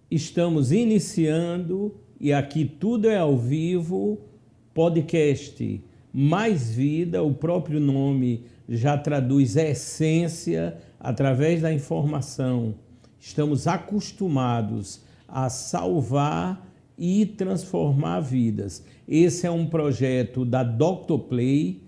Estamos iniciando, e aqui tudo é ao vivo, podcast Mais Vida, o próprio nome já traduz a essência através da informação. Estamos acostumados a salvar e transformar vidas. Esse é um projeto da Dr. Play,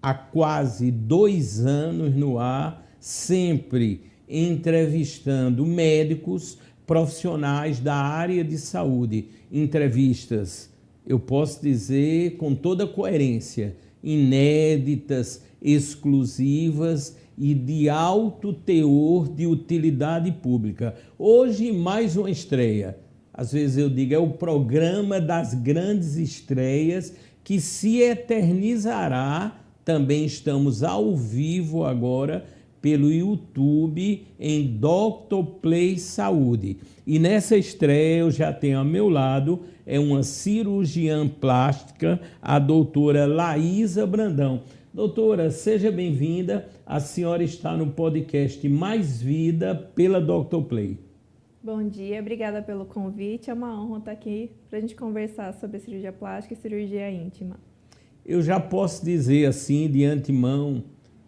há quase 2 anos no ar, sempre entrevistando médicos, profissionais da área de saúde. Entrevistas, eu posso dizer com toda coerência, inéditas, exclusivas e de alto teor de utilidade pública. Hoje, mais uma estreia. Às vezes eu digo, é o programa das grandes estreias que se eternizará. Também estamos ao vivo agora pelo YouTube em Dr. Play Saúde. E nessa estreia eu já tenho ao meu lado uma cirurgiã plástica, a doutora Laísa Brandão. Doutora, seja bem-vinda. A senhora está no podcast Mais Vida pela Dr. Play. Bom dia, obrigada pelo convite. É uma honra estar aqui para a gente conversar sobre cirurgia plástica e cirurgia íntima. Eu já posso dizer assim de antemão,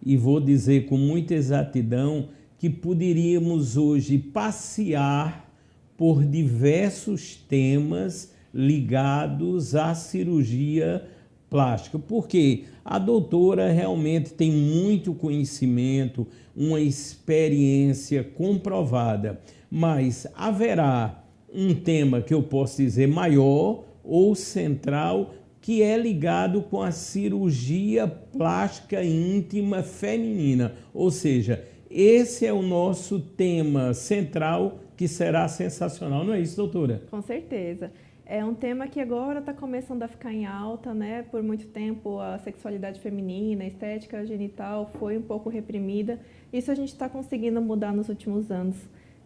e vou dizer com muita exatidão, que poderíamos hoje passear por diversos temas ligados à cirurgia plástica, porque a doutora realmente tem muito conhecimento, uma experiência comprovada, mas haverá um tema que eu posso dizer maior ou central, que é ligado com a cirurgia plástica íntima feminina. Ou seja, esse é o nosso tema central, que será sensacional. Não é isso, doutora? Com certeza. É um tema que agora está começando a ficar em alta, né? Por muito tempo a sexualidade feminina, a estética genital foi um pouco reprimida. Isso a gente está conseguindo mudar nos últimos anos.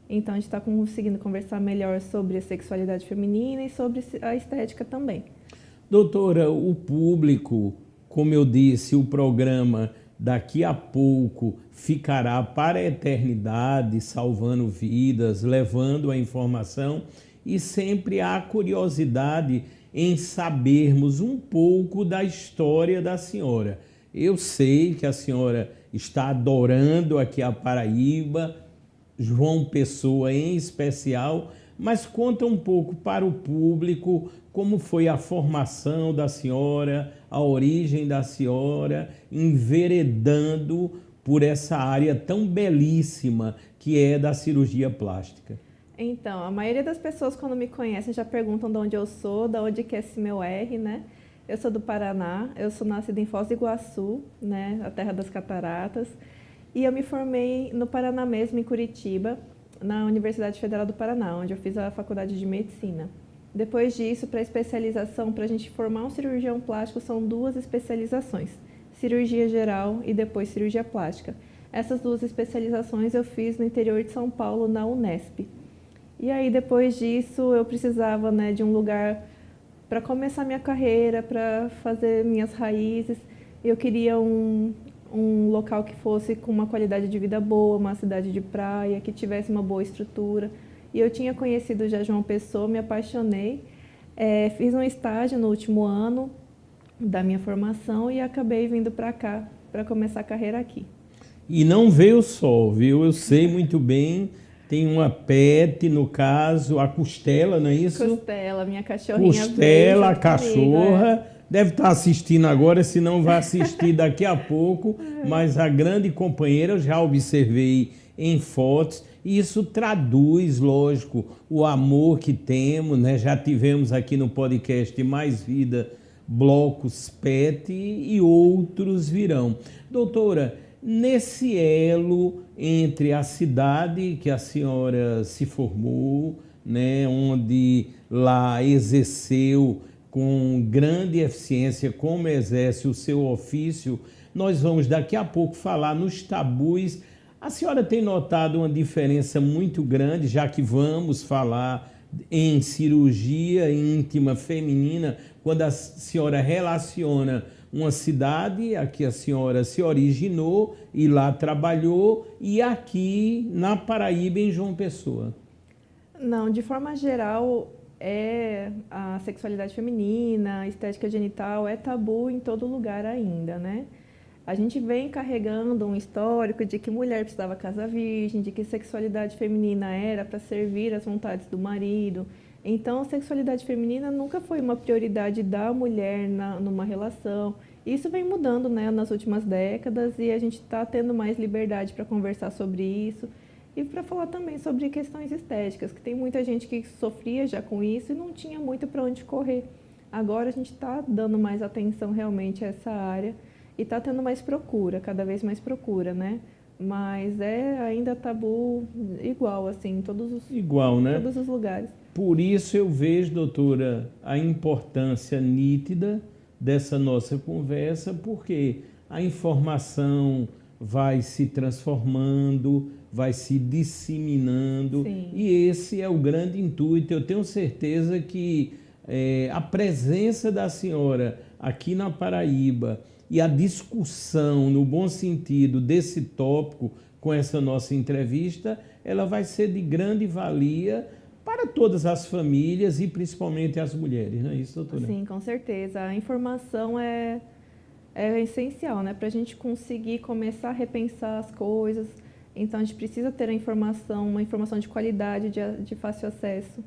Então a gente está conseguindo conversar melhor sobre a sexualidade feminina e sobre a estética também. Doutora, o público, como eu disse, o programa daqui a pouco ficará para a eternidade, salvando vidas, levando a informação, e sempre há curiosidade em sabermos um pouco da história da senhora. Eu sei que a senhora está adorando aqui a Paraíba, João Pessoa em especial, mas conta um pouco para o público como foi a formação da senhora, a origem da senhora, enveredando por essa área tão belíssima que é da cirurgia plástica. Então, a maioria das pessoas quando me conhecem já perguntam de onde eu sou, de onde que é esse meu R, né? Eu sou do Paraná, eu sou nascida em Foz do Iguaçu, né? A terra das cataratas, e eu me formei no Paraná mesmo, em Curitiba, na Universidade Federal do Paraná, onde eu fiz a faculdade de medicina. Depois disso, para especialização, para a gente formar um cirurgião plástico, são 2 especializações, cirurgia geral e depois cirurgia plástica. Essas 2 especializações eu fiz no interior de São Paulo, na Unesp. E aí, depois disso, eu precisava, né, de um lugar para começar minha carreira, para fazer minhas raízes. Eu queria um local que fosse com uma qualidade de vida boa, uma cidade de praia, que tivesse uma boa estrutura. E eu tinha conhecido já João Pessoa, me apaixonei, fiz um estágio no último ano da minha formação e acabei vindo para cá, para começar a carreira aqui. E não veio só, viu? Eu sei muito bem, tem uma pet, no caso, a Costela, não é isso? Costela, minha cachorrinha. Costela, a cachorra. Deve estar assistindo agora, se não vai assistir daqui a pouco, mas a grande companheira eu já observei em fotos, e isso traduz, lógico, o amor que temos, né? Já tivemos aqui no podcast Mais Vida, blocos PET e outros virão. Doutora, nesse elo entre a cidade que a senhora se formou, né? Onde lá exerceu com grande eficiência, como exerce o seu ofício, nós vamos daqui a pouco falar nos tabus. A senhora tem notado uma diferença muito grande, já que vamos falar em cirurgia íntima feminina, quando a senhora relaciona uma cidade a que a senhora se originou e lá trabalhou, e aqui na Paraíba, em João Pessoa? Não, de forma geral, a sexualidade feminina, a estética genital é tabu em todo lugar ainda, né? A gente vem carregando um histórico de que mulher precisava casar virgem, de que sexualidade feminina era para servir às vontades do marido. Então, a sexualidade feminina nunca foi uma prioridade da mulher numa relação. Isso vem mudando, né, nas últimas décadas e a gente está tendo mais liberdade para conversar sobre isso e para falar também sobre questões estéticas, que tem muita gente que sofria já com isso e não tinha muito para onde correr. Agora a gente está dando mais atenção realmente a essa área e está tendo mais procura, cada vez mais procura, né? Mas é ainda tabu igual, assim, em Igual, né? todos os lugares. Por isso eu vejo, doutora, a importância nítida dessa nossa conversa, porque a informação vai se transformando, vai se disseminando, Sim. e esse é o grande intuito. Eu tenho certeza que a presença da senhora aqui na Paraíba e a discussão, no bom sentido, desse tópico com essa nossa entrevista, ela vai ser de grande valia para todas as famílias e principalmente as mulheres, não é isso, doutora? Sim, com certeza. A informação é essencial, né? Para a gente conseguir começar a repensar as coisas. Então, a gente precisa ter a informação, uma informação de qualidade, de fácil acesso.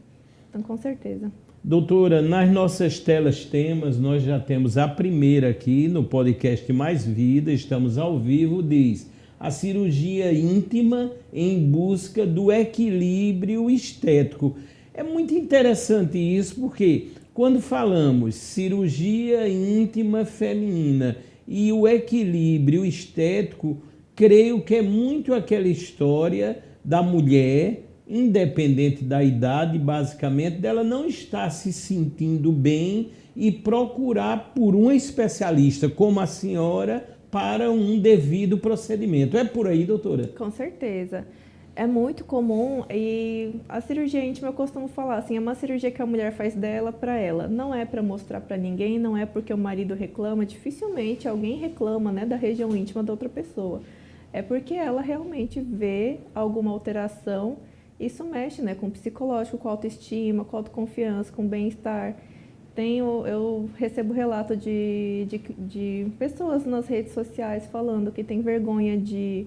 Então, com certeza. Doutora, nas nossas telas temas, nós já temos a primeira aqui no podcast Mais Vida, estamos ao vivo, diz: a cirurgia íntima em busca do equilíbrio estético. É muito interessante isso, porque quando falamos cirurgia íntima feminina e o equilíbrio estético, creio que é muito aquela história da mulher, independente da idade, basicamente, dela não estar se sentindo bem e procurar por um especialista como a senhora para um devido procedimento. É por aí, doutora? Com certeza. É muito comum e a cirurgia íntima, eu costumo falar assim, é uma cirurgia que a mulher faz dela para ela. Não é para mostrar para ninguém, não é porque o marido reclama, dificilmente alguém reclama, né, da região íntima da outra pessoa. É porque ela realmente vê alguma alteração. Isso mexe, né, com o psicológico, com a autoestima, com a autoconfiança, com o bem-estar. Eu recebo relato de pessoas nas redes sociais falando que tem vergonha de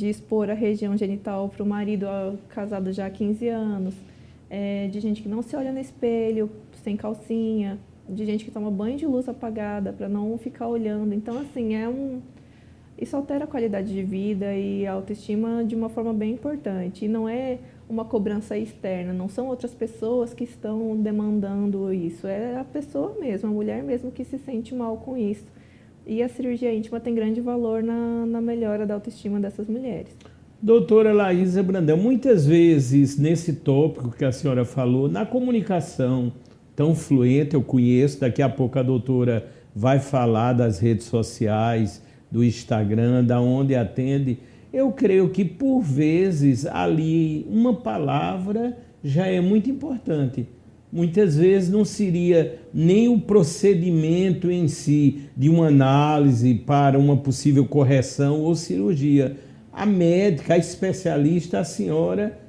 expor a região genital para o marido casado já há 15 anos, de gente que não se olha no espelho sem calcinha, de gente que toma banho de luz apagada para não ficar olhando. Então, assim, isso altera a qualidade de vida e a autoestima de uma forma bem importante. E não é uma cobrança externa, não são outras pessoas que estão demandando isso, é a pessoa mesma, a mulher mesmo que se sente mal com isso. E a cirurgia íntima tem grande valor na melhora da autoestima dessas mulheres. Doutora Laísa Brandão, muitas vezes nesse tópico que a senhora falou, na comunicação tão fluente, eu conheço, daqui a pouco a doutora vai falar das redes sociais, do Instagram, da onde atende. Eu creio que, por vezes, ali uma palavra já é muito importante. Muitas vezes não seria nem o procedimento em si de uma análise para uma possível correção ou cirurgia. A médica, a especialista, a senhora,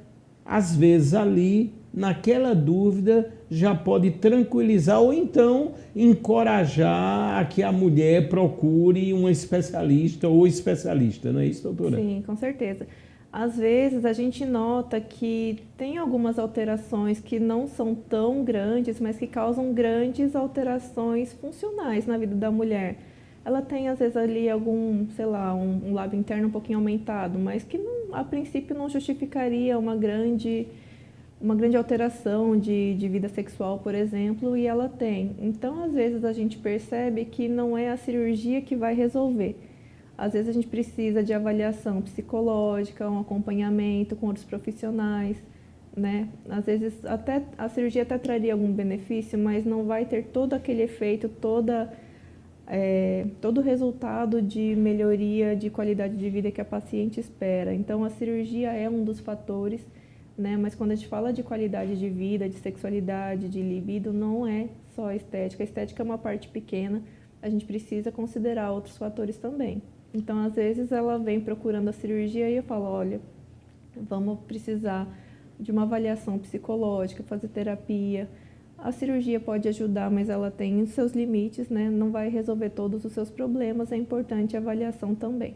às vezes ali, naquela dúvida, já pode tranquilizar ou então encorajar a que a mulher procure um especialista ou especialista, não é isso, doutora? Sim, com certeza. Às vezes a gente nota que tem algumas alterações que não são tão grandes, mas que causam grandes alterações funcionais na vida da mulher. Ela tem, às vezes, ali algum, sei lá, um lábio interno um pouquinho aumentado, mas que não, a princípio não justificaria uma grande alteração de vida sexual, por exemplo, e ela tem. Então, às vezes, a gente percebe que não é a cirurgia que vai resolver. Às vezes, a gente precisa de avaliação psicológica, um acompanhamento com outros profissionais, né? Às vezes, até a cirurgia até traria algum benefício, mas não vai ter todo aquele efeito, todo o resultado de melhoria de qualidade de vida que a paciente espera. Então, a cirurgia é um dos fatores, né? Mas quando a gente fala de qualidade de vida, de sexualidade, de libido, não é só a estética. A estética é uma parte pequena, a gente precisa considerar outros fatores também. Então, às vezes, ela vem procurando a cirurgia e eu falo, olha, vamos precisar de uma avaliação psicológica, fazer terapia. A cirurgia pode ajudar, mas ela tem os seus limites, né? Não vai resolver todos os seus problemas, é importante a avaliação também.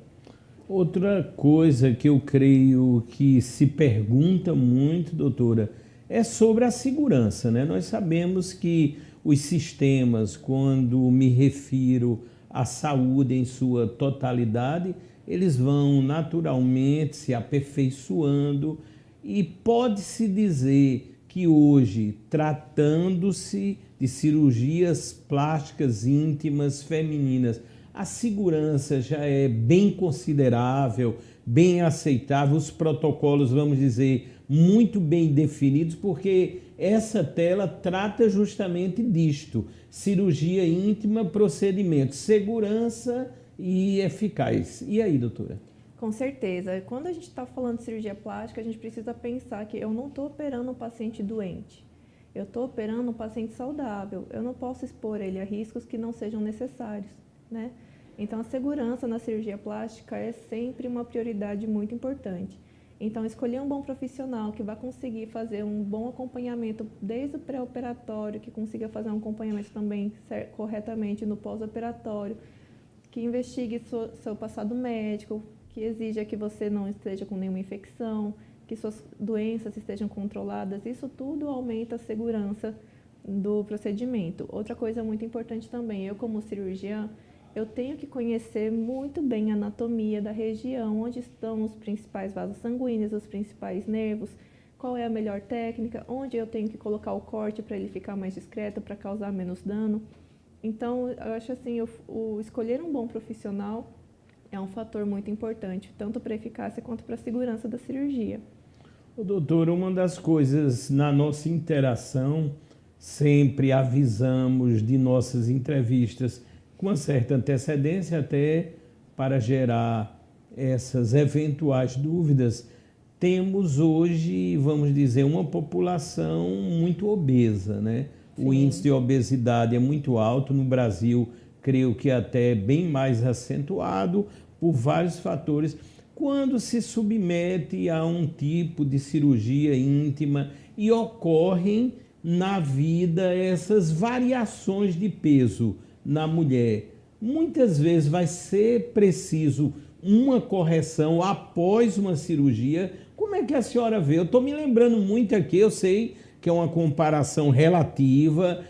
Outra coisa que eu creio que se pergunta muito, doutora, é sobre a segurança, né? Nós sabemos que os sistemas, quando me refiro à saúde em sua totalidade, eles vão naturalmente se aperfeiçoando e pode-se dizer que hoje, tratando-se de cirurgias plásticas íntimas femininas, a segurança já é bem considerável, bem aceitável, os protocolos, vamos dizer, muito bem definidos, porque essa tela trata justamente disto: cirurgia íntima, procedimento, segurança e eficaz. E aí, doutora? Com certeza. Quando a gente está falando de cirurgia plástica, a gente precisa pensar que eu não estou operando um paciente doente. Eu estou operando um paciente saudável. Eu não posso expor ele a riscos que não sejam necessários, né? Então, a segurança na cirurgia plástica é sempre uma prioridade muito importante. Então, escolher um bom profissional que vai conseguir fazer um bom acompanhamento desde o pré-operatório, que consiga fazer um acompanhamento também corretamente no pós-operatório, que investigue seu passado médico, que exija que você não esteja com nenhuma infecção, que suas doenças estejam controladas. Isso tudo aumenta a segurança do procedimento. Outra coisa muito importante também, eu como cirurgiã, eu tenho que conhecer muito bem a anatomia da região, onde estão os principais vasos sanguíneos, os principais nervos, qual é a melhor técnica, onde eu tenho que colocar o corte para ele ficar mais discreto, para causar menos dano. Então, eu acho assim, o escolher um bom profissional é um fator muito importante, tanto para a eficácia quanto para a segurança da cirurgia. Doutor, uma das coisas na nossa interação, sempre avisamos de nossas entrevistas com uma certa antecedência, até para gerar essas eventuais dúvidas. Temos hoje, vamos dizer, uma população muito obesa, né? O índice de obesidade é muito alto no Brasil, creio que até bem mais acentuado por vários fatores. Quando se submete a um tipo de cirurgia íntima e ocorrem na vida essas variações de peso na mulher, muitas vezes vai ser preciso uma correção após uma cirurgia. Como é que a senhora vê? Eu estou me lembrando muito aqui, eu sei que é uma comparação relativa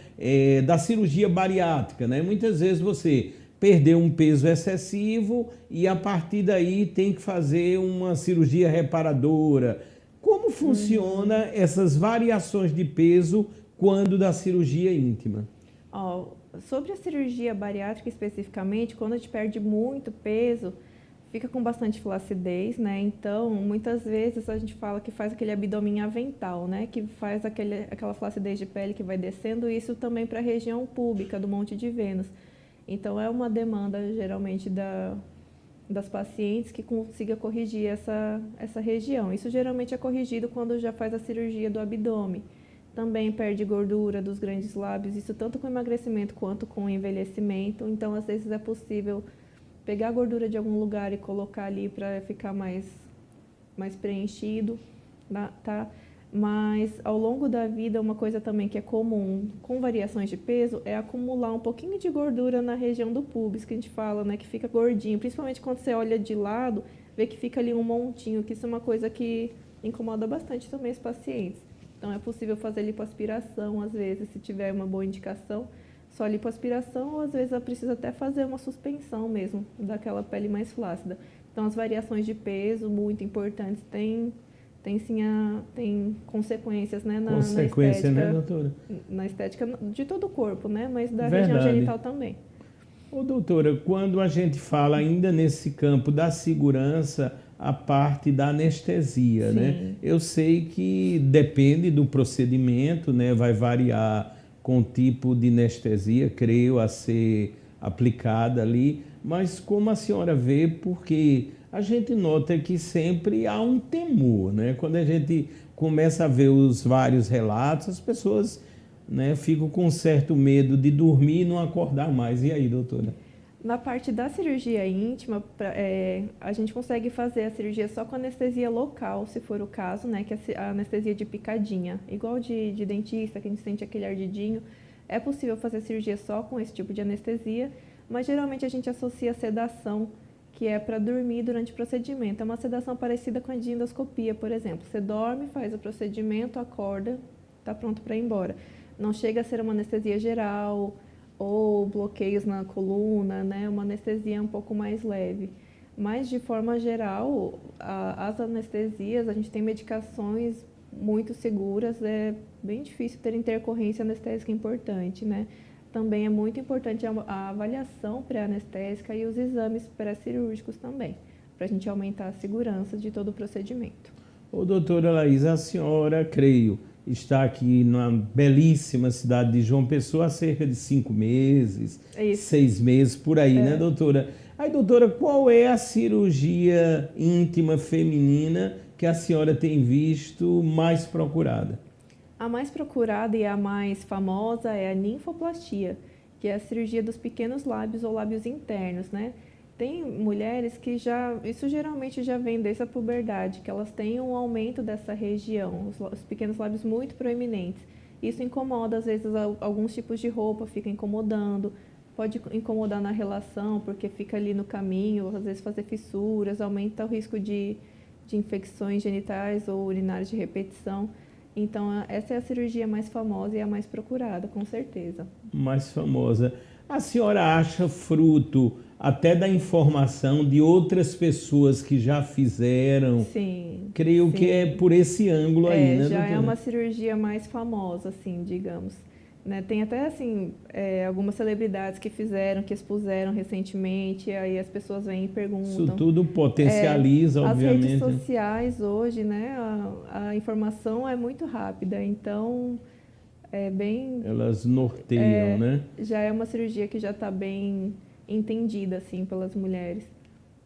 da cirurgia bariátrica, né? Muitas vezes você perdeu um peso excessivo e a partir daí tem que fazer uma cirurgia reparadora. Como funciona essas variações de peso quando da cirurgia íntima? Sobre a cirurgia bariátrica especificamente, quando a gente perde muito peso, fica com bastante flacidez, né? Então, muitas vezes a gente fala que faz aquele abdômen avental, né? Que faz aquela flacidez de pele que vai descendo, isso também para a região púbica do Monte de Vênus. Então, é uma demanda, geralmente, das pacientes que consiga corrigir essa região. Isso geralmente é corrigido quando já faz a cirurgia do abdômen. Também perde gordura dos grandes lábios, isso tanto com emagrecimento quanto com envelhecimento. Então, às vezes é possível pegar a gordura de algum lugar e colocar ali para ficar mais preenchido, tá? Mas ao longo da vida, uma coisa também que é comum com variações de peso é acumular um pouquinho de gordura na região do pubis, que a gente fala, né, que fica gordinho. Principalmente quando você olha de lado, vê que fica ali um montinho, que isso é uma coisa que incomoda bastante também os pacientes. Então, é possível fazer lipoaspiração, às vezes, se tiver uma boa indicação, só lipoaspiração, ou às vezes precisa até fazer uma suspensão mesmo, daquela pele mais flácida. Então, as variações de peso, muito importantes, tem consequências, né, na estética, né, doutora? Na estética de todo o corpo, né, mas da região genital também. Doutora, quando a gente fala ainda nesse campo da segurança, a parte da anestesia, né? Eu sei que depende do procedimento, né? Vai variar com o tipo de anestesia, creio, a ser aplicada ali, mas como a senhora vê, porque a gente nota que sempre há um temor, né? Quando a gente começa a ver os vários relatos, as pessoas, né, ficam com certo medo de dormir e não acordar mais. E aí, doutora? Na parte da cirurgia íntima, a gente consegue fazer a cirurgia só com anestesia local, se for o caso, né? Que é a anestesia de picadinha, igual de dentista, que a gente sente aquele ardidinho. É possível fazer cirurgia só com esse tipo de anestesia, mas geralmente a gente associa a sedação, que é para dormir durante o procedimento. É uma sedação parecida com a de endoscopia, por exemplo. Você dorme, faz o procedimento, acorda, está pronto para ir embora. Não chega a ser uma anestesia geral ou bloqueios na coluna, né? Uma anestesia um pouco mais leve. Mas, de forma geral, as anestesias, a gente tem medicações muito seguras, é bem difícil ter intercorrência anestésica importante, né? Também é muito importante a avaliação pré-anestésica e os exames pré-cirúrgicos também, para a gente aumentar a segurança de todo o procedimento. Ô, doutora Laís, a senhora, creio, está aqui na belíssima cidade de João Pessoa há cerca de 5 meses, 6 meses, por aí, né, doutora? Aí, doutora, qual é a cirurgia íntima feminina que a senhora tem visto mais procurada? A mais procurada e a mais famosa é a ninfoplastia, que é a cirurgia dos pequenos lábios ou lábios internos, né? Tem mulheres que isso geralmente já vem desde a puberdade, que elas têm um aumento dessa região, os pequenos lábios muito proeminentes. Isso incomoda, às vezes, alguns tipos de roupa, fica incomodando, pode incomodar na relação, porque fica ali no caminho, às vezes fazer fissuras, aumenta o risco de infecções genitais ou urinárias de repetição. Então, essa é a cirurgia mais famosa e a mais procurada, com certeza. Mais famosa. A senhora acha fruto até da informação de outras pessoas que já fizeram? Sim. Creio que é por esse ângulo aí, né, já doutora? é uma cirurgia mais famosa, assim, digamos. Né? Tem até, assim, algumas celebridades que fizeram, que expuseram recentemente, aí as pessoas vêm e perguntam. Isso tudo potencializa, obviamente. As redes sociais hoje, né, a informação é muito rápida, então é bem... Elas norteiam, né? Já é uma cirurgia que já está bem entendida, assim, pelas mulheres.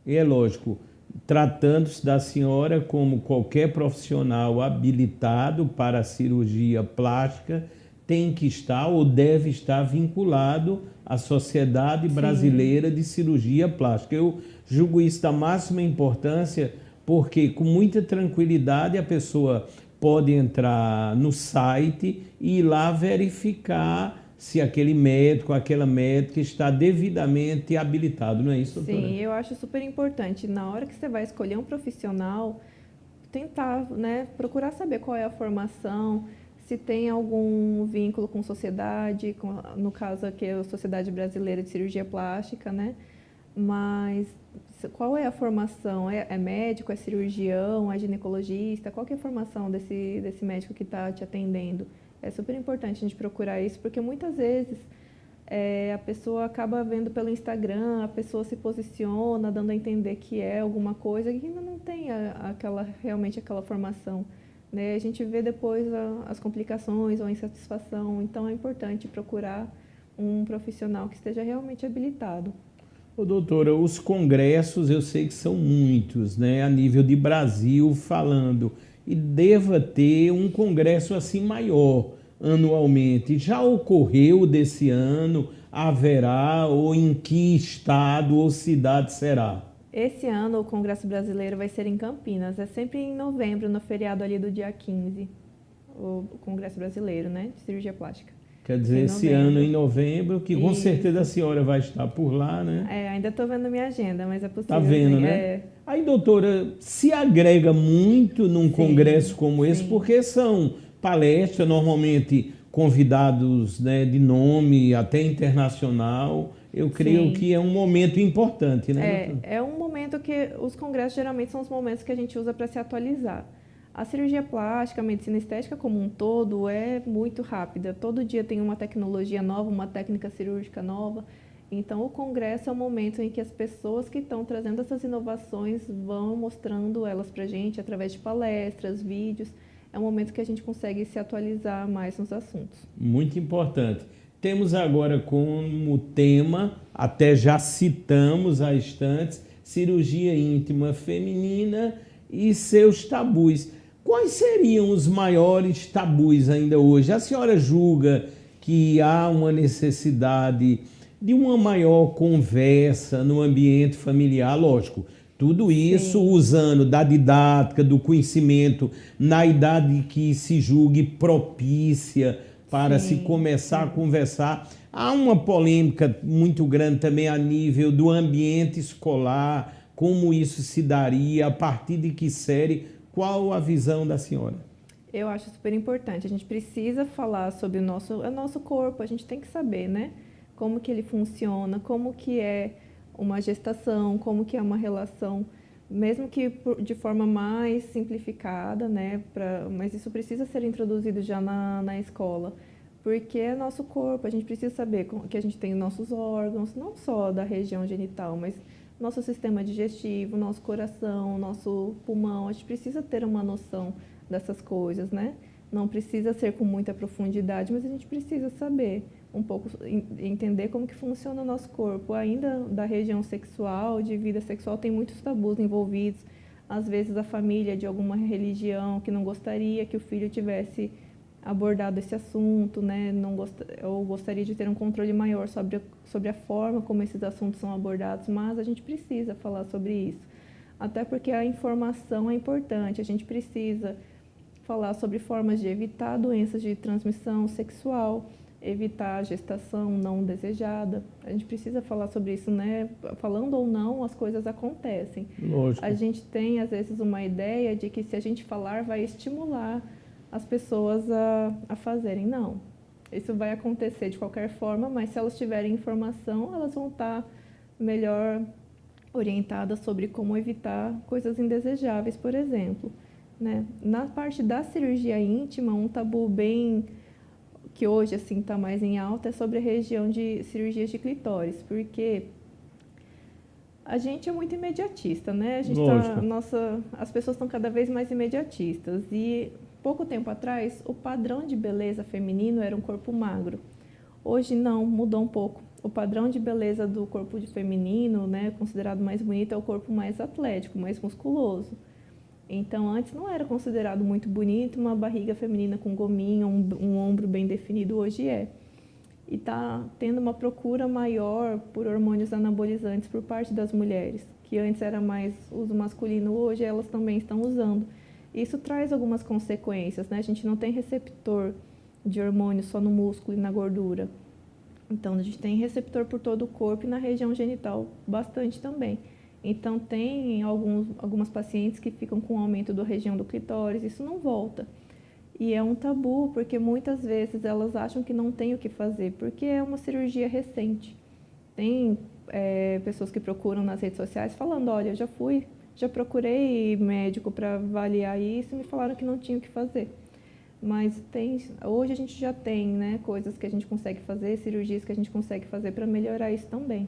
E é lógico, tratando-se da senhora como qualquer profissional habilitado para a cirurgia plástica, tem que estar ou deve estar vinculado à Sociedade Brasileira de Cirurgia Plástica. Eu julgo isso da máxima importância, porque com muita tranquilidade a pessoa pode entrar no site e ir lá verificar se aquele médico, aquela médica está devidamente habilitado, não é isso, doutora? Sim, eu acho super importante. Na hora que você vai escolher um profissional, tentar, né, procurar saber qual é a formação, se tem algum vínculo com sociedade, no caso aqui é a Sociedade Brasileira de Cirurgia Plástica, né? Mas qual é a formação? É médico, é cirurgião, é ginecologista? Qual que é a formação desse médico que está te atendendo? É super importante a gente procurar isso, porque muitas vezes a pessoa acaba vendo pelo Instagram, a pessoa se posiciona, dando a entender que é alguma coisa que ainda não tem realmente aquela formação. Né? A gente vê depois as complicações ou a insatisfação, então é importante procurar um profissional que esteja realmente habilitado. Ô, doutora, os congressos eu sei que são muitos, né, a nível de Brasil falando, e deva ter um congresso assim maior anualmente. Já ocorreu desse ano? Haverá? Ou em que estado ou cidade será? Esse ano o Congresso Brasileiro vai ser em Campinas, é sempre em novembro, no feriado ali do dia 15, o Congresso Brasileiro, né, de Cirurgia Plástica. Quer dizer, esse ano em novembro, que com certeza a senhora vai estar por lá, né? Ainda estou vendo minha agenda, mas é possível. Está vendo, sim, né? Aí, doutora, se agrega muito num congresso como esse, porque são palestras, normalmente convidados, né, de nome até internacional. Eu creio que é um momento importante, né, doutora? É um momento que os congressos geralmente são os momentos que a gente usa para se atualizar. A cirurgia plástica, a medicina estética como um todo é muito rápida. Todo dia tem uma tecnologia nova, uma técnica cirúrgica nova. Então, o congresso é o momento em que as pessoas que estão trazendo essas inovações vão mostrando elas para a gente através de palestras, vídeos. É um momento que a gente consegue se atualizar mais nos assuntos. Muito importante. Temos agora como tema, até já citamos há instantes, cirurgia íntima feminina e seus tabus. Quais seriam os maiores tabus ainda hoje? A senhora julga que há uma necessidade de uma maior conversa no ambiente familiar, lógico. Tudo isso Sim. usando da didática, do conhecimento, na idade que se julgue propícia para se Sim, começar a sim. conversar. Há uma polêmica muito grande também a nível do ambiente escolar, como isso se daria, a partir de que série, qual a visão da senhora? Eu acho super importante. A gente precisa falar sobre o nosso corpo, a gente tem que saber, né? Como que ele funciona, como que é uma gestação, como que é uma relação, mesmo que de forma mais simplificada, né? Mas isso precisa ser introduzido já na escola, porque é nosso corpo, a gente precisa saber que a gente tem nossos órgãos, não só da região genital, mas nosso sistema digestivo, nosso coração, nosso pulmão, a gente precisa ter uma noção dessas coisas, né? Não precisa ser com muita profundidade, mas a gente precisa saber um pouco, entender como que funciona o nosso corpo. Ainda da região sexual, de vida sexual, tem muitos tabus envolvidos. Às vezes a família de alguma religião que não gostaria que o filho tivesse abordado esse assunto, né? Não ou gostaria de ter um controle maior sobre a forma como esses assuntos são abordados, mas a gente precisa falar sobre isso. Até porque a informação é importante, a gente precisa falar sobre formas de evitar doenças de transmissão sexual, evitar a gestação não desejada. A gente precisa falar sobre isso, né? Falando ou não, as coisas acontecem. Lógico. A gente tem, às vezes, uma ideia de que se a gente falar, vai estimular as pessoas a fazerem. Não. Isso vai acontecer de qualquer forma, mas se elas tiverem informação, elas vão estar melhor orientadas sobre como evitar coisas indesejáveis, por exemplo. Né? Na parte da cirurgia íntima, um tabu bem que hoje assim está mais em alta é sobre a região de cirurgias de clitóris, porque a gente é muito imediatista, né? A gente as pessoas estão cada vez mais imediatistas e pouco tempo atrás o padrão de beleza feminino era um corpo magro. Hoje não, mudou um pouco. O padrão de beleza do corpo de feminino, né, considerado mais bonito, é o corpo mais atlético, mais musculoso. Então, antes não era considerado muito bonito uma barriga feminina com gominho, um ombro bem definido, hoje é. E está tendo uma procura maior por hormônios anabolizantes por parte das mulheres, que antes era mais uso masculino, hoje elas também estão usando. Isso traz algumas consequências, né? A gente não tem receptor de hormônio só no músculo e na gordura. Então, a gente tem receptor por todo o corpo e na região genital bastante também. Então, tem algumas pacientes que ficam com aumento da região do clitóris, isso não volta. E é um tabu, porque muitas vezes elas acham que não tem o que fazer, porque é uma cirurgia recente. Tem pessoas que procuram nas redes sociais falando, olha, eu já procurei médico para avaliar isso e me falaram que não tinha o que fazer. Mas hoje a gente já tem, né, coisas que a gente consegue fazer, cirurgias que a gente consegue fazer para melhorar isso também.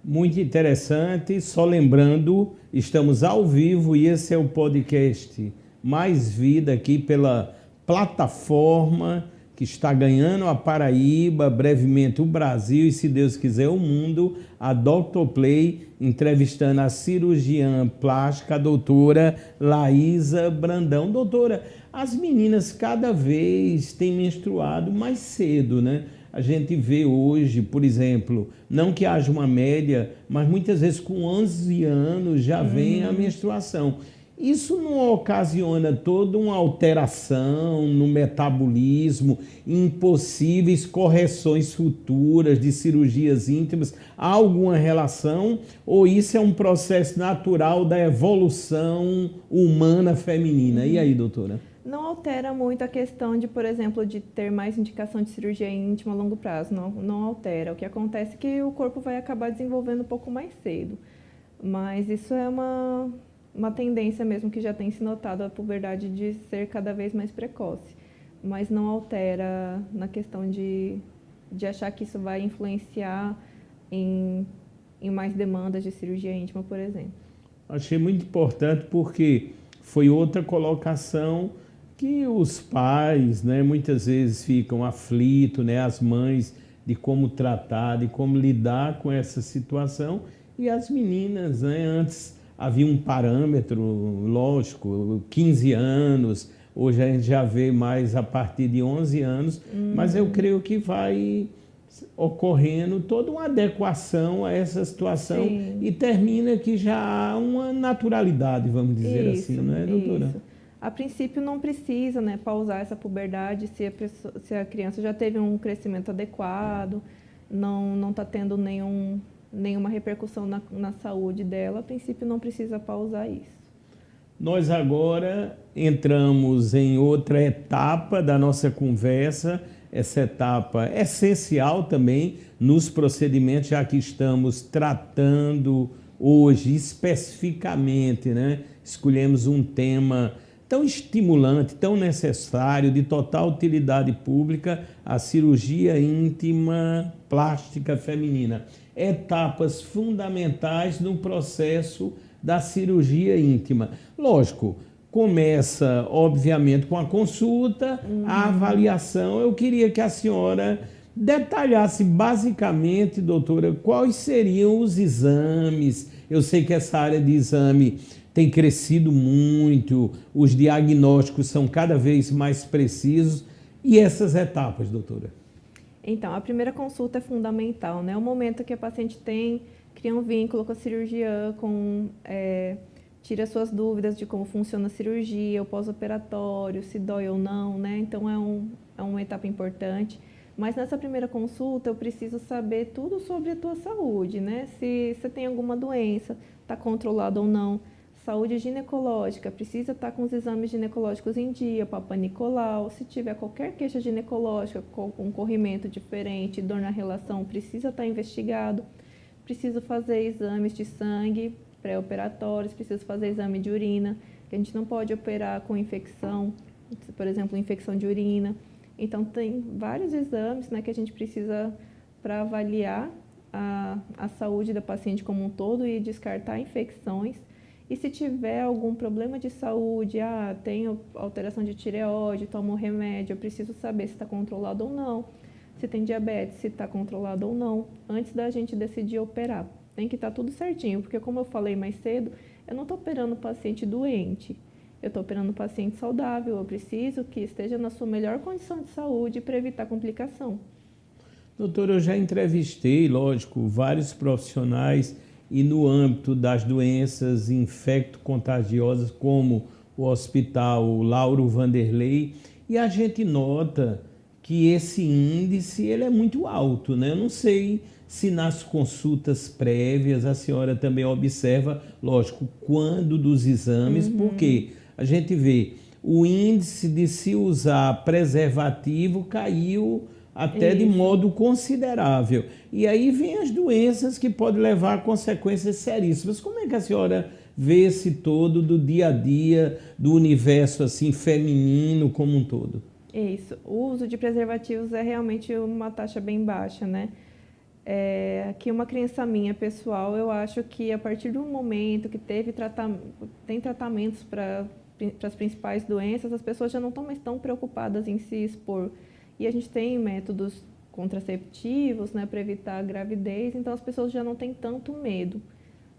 Muito interessante. Só lembrando, estamos ao vivo e esse é o podcast Mais Vida aqui pela plataforma que está ganhando a Paraíba, brevemente o Brasil e, se Deus quiser, o mundo, a Dr. Play, entrevistando a cirurgiã plástica, a doutora Laísa Brandão. Doutora, as meninas cada vez têm menstruado mais cedo, né? A gente vê hoje, por exemplo, não que haja uma média, mas muitas vezes com 11 anos já vem a menstruação. Isso não ocasiona toda uma alteração no metabolismo, impossíveis correções futuras de cirurgias íntimas? Há alguma relação? Ou isso é um processo natural da evolução humana feminina? E aí, doutora? Não altera muito a questão de, por exemplo, de ter mais indicação de cirurgia íntima a longo prazo. Não altera. O que acontece é que o corpo vai acabar desenvolvendo um pouco mais cedo. Mas isso é uma tendência mesmo que já tem se notado, a puberdade de ser cada vez mais precoce. Mas não altera na questão de achar que isso vai influenciar em mais demandas de cirurgia íntima, por exemplo. Achei muito importante porque foi outra colocação que os pais, né, muitas vezes ficam aflitos, né, as mães, de como tratar, de como lidar com essa situação. E as meninas, né, antes havia um parâmetro, lógico, 15 anos, hoje a gente já vê mais a partir de 11 anos, mas eu creio que vai ocorrendo toda uma adequação a essa situação. Sim. E termina que já há uma naturalidade, vamos dizer assim, não é, doutora? Isso. A princípio não precisa, né, pausar essa puberdade se a criança já teve um crescimento adequado, não está tendo nenhuma repercussão na saúde dela, a princípio não precisa pausar isso. Nós agora entramos em outra etapa da nossa conversa, essa etapa essencial também nos procedimentos, já que estamos tratando hoje especificamente, né? Escolhemos um tema tão estimulante, tão necessário, de total utilidade pública, a cirurgia íntima plástica feminina. Etapas fundamentais no processo da cirurgia íntima. Lógico, começa, obviamente, com a consulta, a avaliação. Eu queria que a senhora detalhasse basicamente, doutora, quais seriam os exames. Eu sei que essa área de exame tem crescido muito, os diagnósticos são cada vez mais precisos. E essas etapas, doutora? Então, a primeira consulta é fundamental, né? O momento que a paciente cria um vínculo com a cirurgiã, tira suas dúvidas de como funciona a cirurgia, o pós-operatório, se dói ou não, né? Então, é uma etapa importante. Mas nessa primeira consulta, eu preciso saber tudo sobre a tua saúde, né? Se você tem alguma doença, está controlado ou não. Saúde ginecológica, precisa estar com os exames ginecológicos em dia, Papa Nicolau. Se tiver qualquer queixa ginecológica, com um corrimento diferente, dor na relação, precisa estar investigado. Preciso fazer exames de sangue pré-operatórios, preciso fazer exame de urina, que a gente não pode operar com infecção, por exemplo, infecção de urina. Então, tem vários exames, né, que a gente precisa para avaliar a saúde da paciente como um todo e descartar infecções. E se tiver algum problema de saúde, tenho alteração de tireoide, tomo remédio, eu preciso saber se está controlado ou não, se tem diabetes, se está controlado ou não, antes da gente decidir operar. Tem que estar tudo certinho, porque como eu falei mais cedo, eu não estou operando paciente doente, eu estou operando paciente saudável, eu preciso que esteja na sua melhor condição de saúde para evitar complicação. Doutor, eu já entrevistei, lógico, vários profissionais e no âmbito das doenças infecto-contagiosas, como o Hospital Lauro Vanderlei, e a gente nota que esse índice ele é muito alto, né? Eu não sei se nas consultas prévias a senhora também observa, lógico, quando dos exames, porque a gente vê o índice de se usar preservativo caiu até de modo considerável. E aí vem as doenças que podem levar a consequências seríssimas. Como é que a senhora vê esse todo do dia a dia, do universo assim feminino como um todo? Isso. O uso de preservativos é realmente uma taxa bem baixa, né? Aqui uma crença minha pessoal, eu acho que a partir do momento que tem tratamentos para as principais doenças, as pessoas já não estão mais tão preocupadas em se expor. E a gente tem métodos contraceptivos, né, para evitar a gravidez, então as pessoas já não têm tanto medo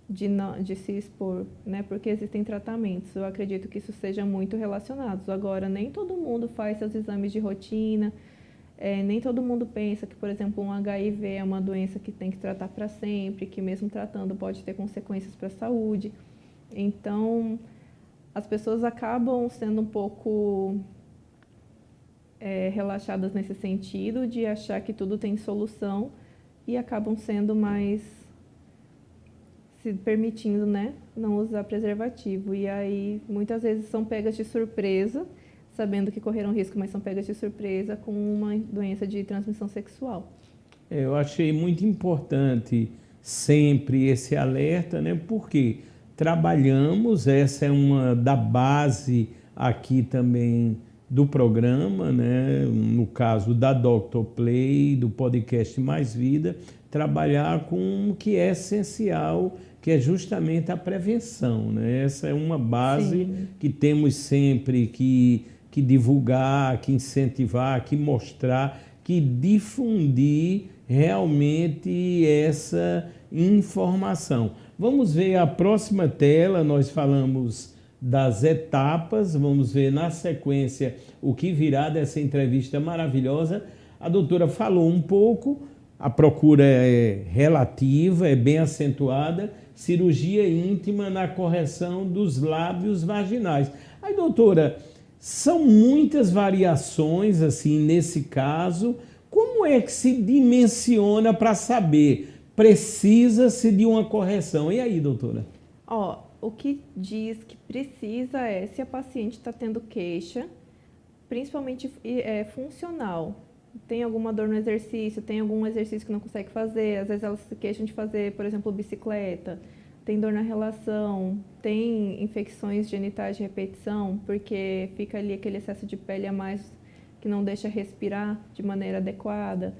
de se expor, né, porque existem tratamentos. Eu acredito que isso seja muito relacionado. Agora, nem todo mundo faz seus exames de rotina, nem todo mundo pensa que, por exemplo, um HIV é uma doença que tem que tratar para sempre, que mesmo tratando pode ter consequências para a saúde. Então, as pessoas acabam sendo um pouco relaxadas nesse sentido, de achar que tudo tem solução e acabam sendo mais se permitindo, né, não usar preservativo. E aí, muitas vezes são pegas de surpresa, sabendo que correram risco, mas são pegas de surpresa com uma doença de transmissão sexual. Eu achei muito importante sempre esse alerta, né, porque trabalhamos, essa é uma da base aqui também do programa, né? No caso da Dr. Play, do podcast Mais Vida, trabalhar com o que é essencial, que é justamente a prevenção, né? Essa é uma base Sim. que temos sempre que divulgar, que incentivar, que mostrar, que difundir realmente essa informação. Vamos ver a próxima tela, nós falamos das etapas, vamos ver na sequência o que virá dessa entrevista maravilhosa. A doutora falou um pouco a procura é relativa, é bem acentuada, cirurgia íntima na correção dos lábios vaginais. Aí, doutora, são muitas variações, assim, nesse caso. Como é que se dimensiona para saber? Precisa-se de uma correção. E aí, doutora? Ó, o que diz que precisa é se a paciente está tendo queixa, principalmente funcional. Tem alguma dor no exercício, tem algum exercício que não consegue fazer, às vezes elas se queixam de fazer, por exemplo, bicicleta, tem dor na relação, tem infecções genitais de repetição, porque fica ali aquele excesso de pele a mais que não deixa respirar de maneira adequada,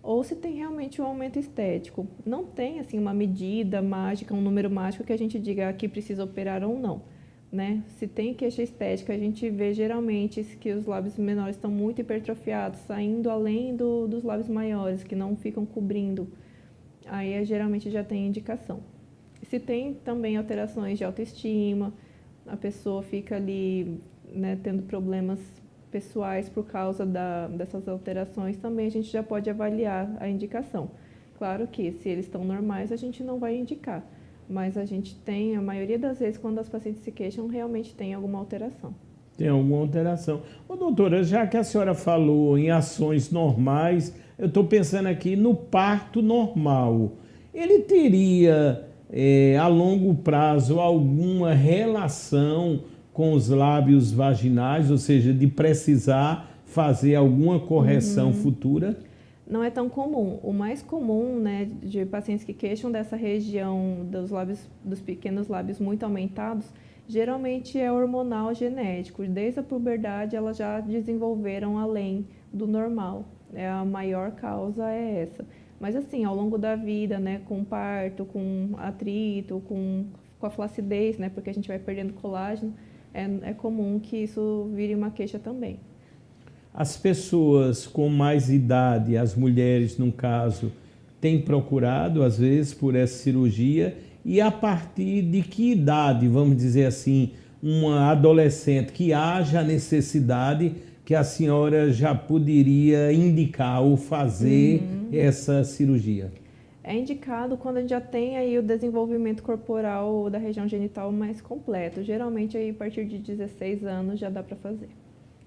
ou se tem realmente um aumento estético. Não tem assim uma medida mágica, um número mágico que a gente diga aqui precisa operar ou não. Né? Se tem queixa estética, a gente vê geralmente que os lábios menores estão muito hipertrofiados, saindo além dos lábios maiores, que não ficam cobrindo. Aí geralmente já tem indicação. Se tem também alterações de autoestima, a pessoa fica ali, né, tendo problemas pessoais por causa dessas alterações, também a gente já pode avaliar a indicação. Claro que se eles estão normais, a gente não vai indicar. Mas a gente tem, a maioria das vezes, quando as pacientes se queixam, realmente tem alguma alteração. Tem alguma alteração. Ô, doutora, já que a senhora falou em ações normais, eu estou pensando aqui no parto normal. Ele teria, a longo prazo, alguma relação com os lábios vaginais, ou seja, de precisar fazer alguma correção futura? Não é tão comum. O mais comum, né, de pacientes que queixam dessa região dos lábios, dos pequenos lábios muito aumentados, geralmente é hormonal genético. Desde a puberdade, elas já desenvolveram além do normal. A maior causa é essa. Mas assim, ao longo da vida, né, com parto, com atrito, com a flacidez, né, porque a gente vai perdendo colágeno, é comum que isso vire uma queixa também. As pessoas com mais idade, as mulheres, no caso, têm procurado, às vezes, por essa cirurgia. E a partir de que idade, vamos dizer assim, uma adolescente que haja necessidade, que a senhora já poderia indicar ou fazer essa cirurgia? É indicado quando a gente já tem aí o desenvolvimento corporal da região genital mais completo. Geralmente, aí, a partir de 16 anos já dá para fazer.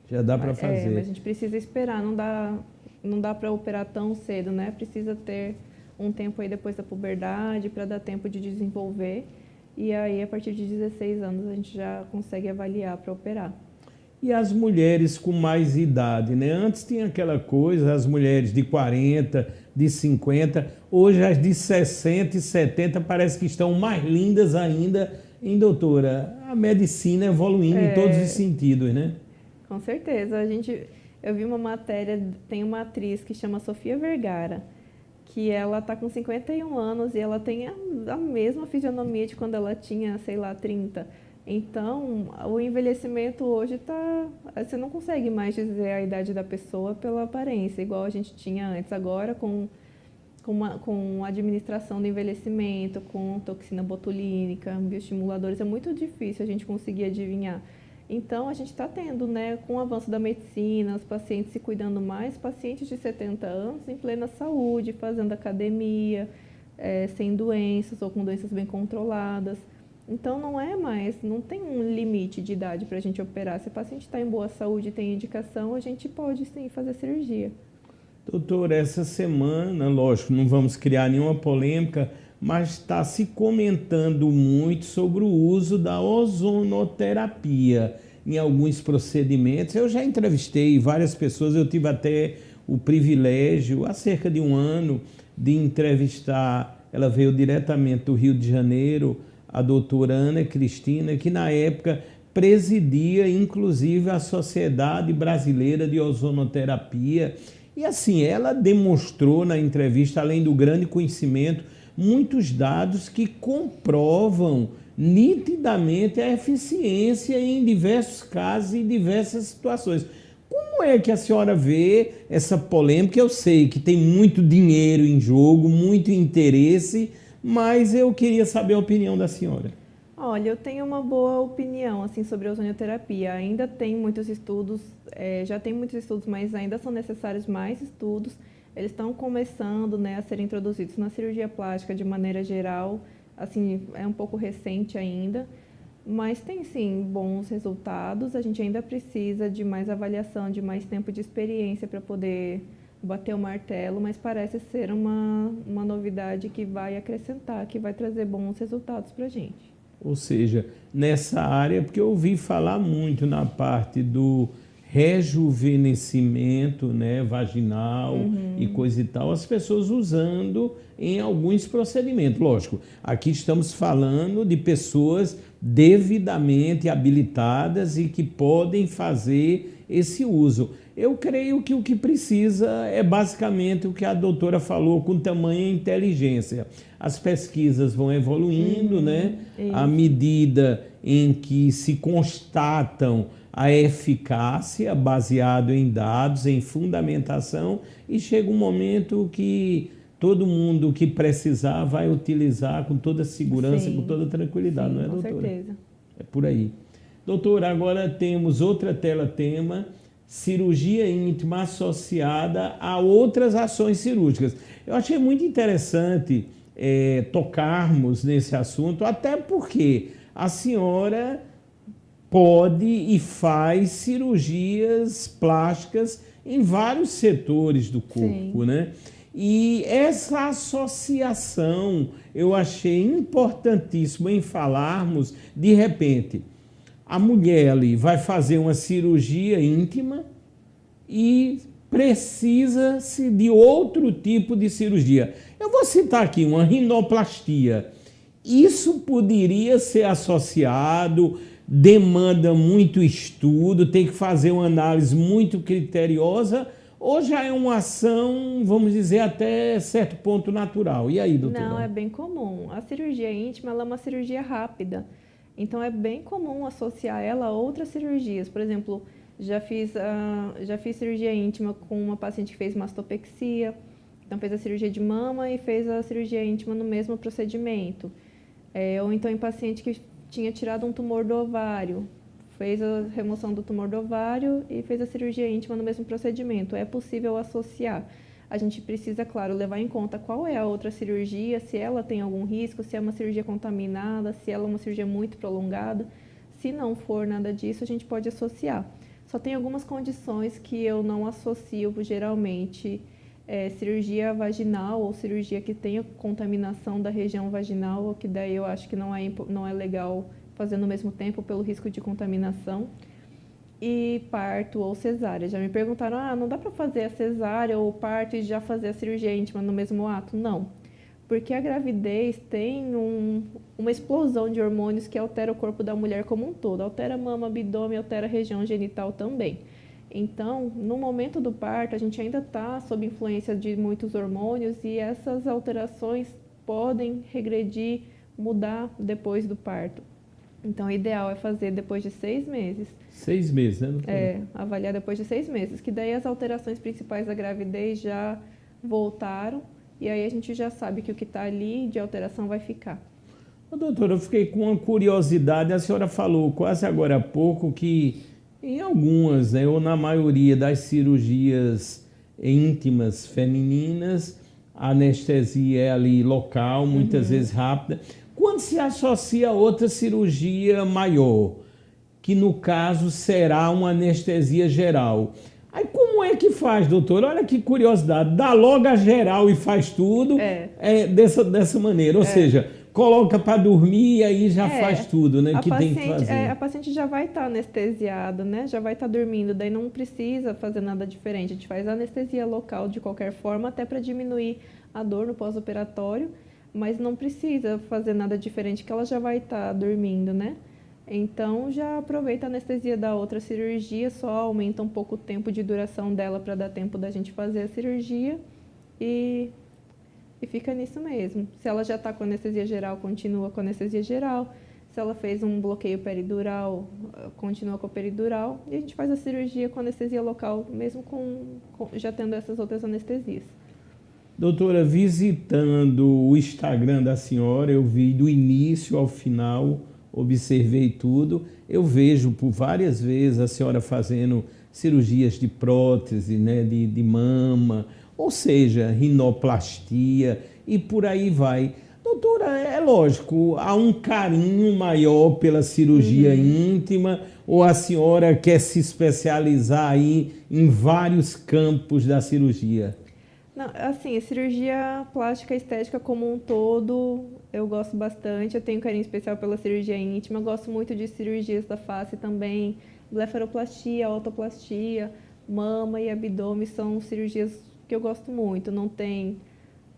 Já dá para fazer. Mas a gente precisa esperar, não dá para operar tão cedo, né? Precisa ter um tempo aí depois da puberdade para dar tempo de desenvolver. E aí, a partir de 16 anos, a gente já consegue avaliar para operar. E as mulheres com mais idade, né? Antes tinha aquela coisa, as mulheres de 40, de 50, hoje as de 60 e 70 parece que estão mais lindas ainda. Hein, doutora? A medicina evoluindo em todos os sentidos, né? Com certeza. Eu vi uma matéria, tem uma atriz que chama Sofia Vergara, que ela está com 51 anos e ela tem a mesma fisionomia de quando ela tinha, sei lá, 30. Então, o envelhecimento hoje está... Você não consegue mais dizer a idade da pessoa pela aparência, igual a gente tinha antes. Agora, com a administração do envelhecimento, com toxina botulínica, bioestimuladores, é muito difícil a gente conseguir adivinhar. Então, a gente está tendo, né, com o avanço da medicina, os pacientes se cuidando mais, pacientes de 70 anos em plena saúde, fazendo academia, sem doenças ou com doenças bem controladas. Então, não tem um limite de idade para a gente operar. Se o paciente está em boa saúde e tem indicação, a gente pode sim fazer cirurgia. Doutor, essa semana, lógico, não vamos criar nenhuma polêmica, mas está se comentando muito sobre o uso da ozonoterapia em alguns procedimentos. Eu já entrevistei várias pessoas, eu tive até o privilégio, há cerca de um ano, de entrevistar, ela veio diretamente do Rio de Janeiro, a doutora Ana Cristina, que na época presidia inclusive a Sociedade Brasileira de Ozonoterapia. E assim, ela demonstrou na entrevista, além do grande conhecimento, muitos dados que comprovam nitidamente a eficiência em diversos casos e diversas situações. Como é que a senhora vê essa polêmica? Eu sei que tem muito dinheiro em jogo, muito interesse, mas eu queria saber a opinião da senhora. Olha, eu tenho uma boa opinião assim, sobre a ozonioterapia. Ainda tem muitos estudos, já tem muitos estudos, mas ainda são necessários mais estudos. eles estão começando, né, a ser introduzidos na cirurgia plástica de maneira geral. Assim, é um pouco recente ainda, mas tem sim bons resultados. A gente ainda precisa de mais avaliação, de mais tempo de experiência para poder bater o martelo, mas parece ser uma novidade que vai acrescentar, que vai trazer bons resultados para a gente. Ou seja, nessa área, porque eu ouvi falar muito na parte do rejuvenescimento, né, vaginal e coisa e tal, as pessoas usando em alguns procedimentos. Lógico, aqui estamos falando de pessoas devidamente habilitadas e que podem fazer esse uso. Eu creio que o que precisa é basicamente o que a doutora falou, com tamanha inteligência. As pesquisas vão evoluindo, né? À medida em que se constatam a eficácia baseado em dados, em fundamentação, e chega um momento que todo mundo que precisar vai utilizar com toda segurança, Sim. com toda tranquilidade, Sim, não é, com doutora? certeza. É por aí. Doutora, agora temos outra tela-tema, cirurgia íntima associada a outras ações cirúrgicas. Eu achei muito interessante tocarmos nesse assunto, até porque a senhora pode e faz cirurgias plásticas em vários setores do corpo, Sim. né? E essa associação eu achei importantíssimo em falarmos. De repente, a mulher ali vai fazer uma cirurgia íntima e precisa-se de outro tipo de cirurgia. Eu vou citar aqui uma rinoplastia. Isso poderia ser associado, demanda muito estudo, tem que fazer uma análise muito criteriosa, ou já é uma ação, vamos dizer, até certo ponto natural? E aí, doutora? Não, é bem comum. A cirurgia íntima ela é uma cirurgia rápida. Então, é bem comum associar ela a outras cirurgias. Por exemplo, já fiz cirurgia íntima com uma paciente que fez mastopexia. Então, fez a cirurgia de mama e fez a cirurgia íntima no mesmo procedimento. Ou então, em paciente que tinha tirado um tumor do ovário, fez a remoção do tumor do ovário e fez a cirurgia íntima no mesmo procedimento. É possível associar. A gente precisa, claro, levar em conta qual é a outra cirurgia, se ela tem algum risco, se é uma cirurgia contaminada, se ela é uma cirurgia muito prolongada. Se não for nada disso, a gente pode associar. Só tem algumas condições que eu não associo, geralmente, cirurgia vaginal ou cirurgia que tenha contaminação da região vaginal, que daí eu acho que não é legal fazer no mesmo tempo pelo risco de contaminação. E parto ou cesárea. Já me perguntaram, não dá para fazer a cesárea ou o parto e já fazer a cirurgia íntima no mesmo ato? Não, porque a gravidez tem uma explosão de hormônios que altera o corpo da mulher como um todo. Altera a mama, abdômen, altera a região genital também. Então, no momento do parto, a gente ainda está sob influência de muitos hormônios e essas alterações podem regredir, mudar depois do parto. Então, o ideal é fazer depois de 6 meses. 6 meses, né, doutora? Avaliar depois de 6 meses, que daí as alterações principais da gravidez já voltaram e aí a gente já sabe que o que está ali de alteração vai ficar. Doutora, eu fiquei com uma curiosidade. A senhora falou quase agora há pouco que em algumas, né, ou na maioria das cirurgias íntimas femininas, a anestesia é ali local, muitas vezes rápida. Quando se associa a outra cirurgia maior, que no caso será uma anestesia geral, aí como é que faz, doutor? Olha que curiosidade, dá logo a geral e faz tudo dessa maneira, ou seja, coloca para dormir e aí já faz tudo, né, que tem que fazer. A paciente já vai estar anestesiada, né, já vai estar dormindo, daí não precisa fazer nada diferente, a gente faz anestesia local de qualquer forma, até para diminuir a dor no pós-operatório, mas não precisa fazer nada diferente, que ela já vai estar dormindo, né? Então, já aproveita a anestesia da outra cirurgia, só aumenta um pouco o tempo de duração dela para dar tempo da gente fazer a cirurgia e fica nisso mesmo. Se ela já está com anestesia geral, continua com anestesia geral. Se ela fez um bloqueio peridural, continua com a peridural. E a gente faz a cirurgia com anestesia local, mesmo já tendo essas outras anestesias. Doutora, visitando o Instagram da senhora, eu vi do início ao final, observei tudo. Eu vejo por várias vezes a senhora fazendo cirurgias de prótese, né, de mama, ou seja, rinoplastia e por aí vai. Doutora, é lógico, há um carinho maior pela cirurgia íntima ou a senhora quer se especializar aí em vários campos da cirurgia? Não, assim, a cirurgia plástica estética como um todo, eu gosto bastante. Eu tenho um carinho especial pela cirurgia íntima. Eu gosto muito de cirurgias da face também. Blefaroplastia, otoplastia, mama e abdômen são cirurgias que eu gosto muito. Não tem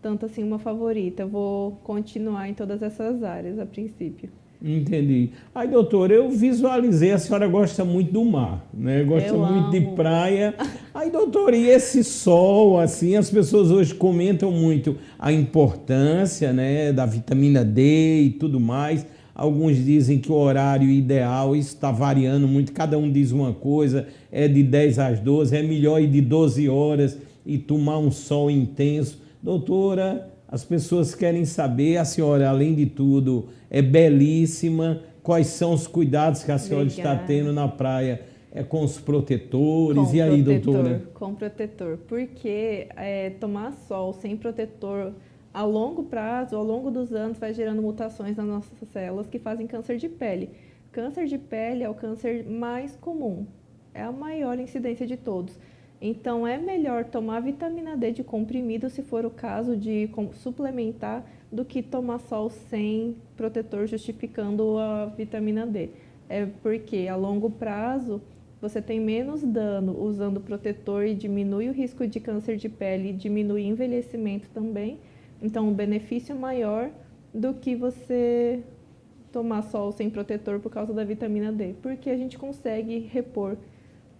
tanto assim uma favorita. Eu vou continuar em todas essas áreas a princípio. Entendi. Aí, doutora, eu visualizei, a senhora gosta muito do mar, né? Gosta muito de praia. Aí, doutora, e esse sol, assim, as pessoas hoje comentam muito a importância, né, da vitamina D e tudo mais. Alguns dizem que o horário ideal está variando muito, cada um diz uma coisa, é de 10 às 12, é melhor ir de 12 horas e tomar um sol intenso. Doutora, as pessoas querem saber, a senhora, além de tudo, é belíssima, quais são os cuidados que a senhora está tendo na praia com os protetores? Com e aí, protetor, doutora? Com protetor, porque tomar sol sem protetor a longo prazo, ao longo dos anos, vai gerando mutações nas nossas células que fazem câncer de pele. Câncer de pele é o câncer mais comum, é a maior incidência de todos. Então, é melhor tomar vitamina D de comprimido, se for o caso de suplementar, do que tomar sol sem protetor, justificando a vitamina D. É porque a longo prazo você tem menos dano usando protetor e diminui o risco de câncer de pele e diminui o envelhecimento também. Então, o benefício é maior do que você tomar sol sem protetor por causa da vitamina D, porque a gente consegue repor